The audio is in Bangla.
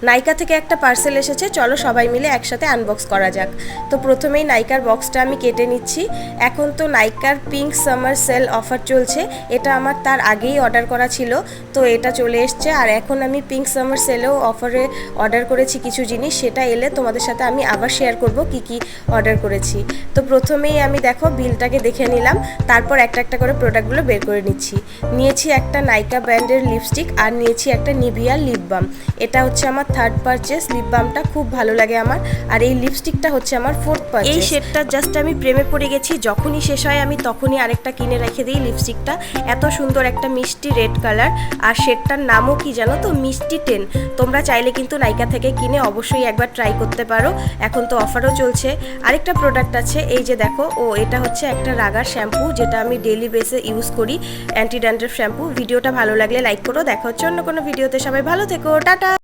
নাইকা থেকে একটা পার্সেল এসেছে, চলো সবাই মিলে একসাথে আনবক্স করা যাক। তো প্রথমেই নাইকার বক্সটা আমি কেটে নিচ্ছি। এখন তো নাইকার পিঙ্ক সামার সেল অফার চলছে, এটা আমার তার আগেই অর্ডার করা ছিল, তো এটা চলে এসছে। আর এখন আমি পিঙ্ক সামার সেলেও অফারে অর্ডার করেছি কিছু জিনিস, সেটা এলে তোমাদের সাথে আমি আবার শেয়ার করব কি কি অর্ডার করেছি। তো প্রথমেই আমি দেখো বিলটাকে দেখে নিলাম, তারপর একটা একটা করে প্রোডাক্টগুলো বের করে নিচ্ছি। নিয়েছি একটা নাইকা ব্র্যান্ডের লিপস্টিক আর নিয়েছি একটা নিভিয়া লিপ বাম। এটা হচ্ছে আমার থার্ড পারচেস। লিপ বামটা খুব ভালো লাগে আমার, আর এই লিপস্টিকটা হচ্ছে আমার ফোর্থ পারচেস। এই শেডটা জাস্ট আমি প্রেমে পড়ে গেছি, যখনই শেষ হয় আমি তখনই আরেকটা কিনে রেখে দিই। লিপস্টিকটা এত সুন্দর, একটা মিষ্টি রেড কালার, আর শেডটার নামও কি জানো তো, মিষ্টি 10। তোমরা চাইলে কিন্তু নাইকা থেকে কিনে অবশ্যই একবার ট্রাই করতে পারো, এখন তো অফারও চলছে। আরেকটা প্রোডাক্ট আছে, এই যে দেখো, এটা হচ্ছে একটা রাগার শ্যাম্পু, যেটা আমি ডেইলি বেসে ইউজ করি, অ্যান্টি ড্যান্ড্রফ শ্যাম্পু। ভিডিওটা ভালো লাগলে লাইক করো, দেখা হচ্ছে অন্য কোনো ভিডিওতে। সবাই ভালো থেকো, টাটা।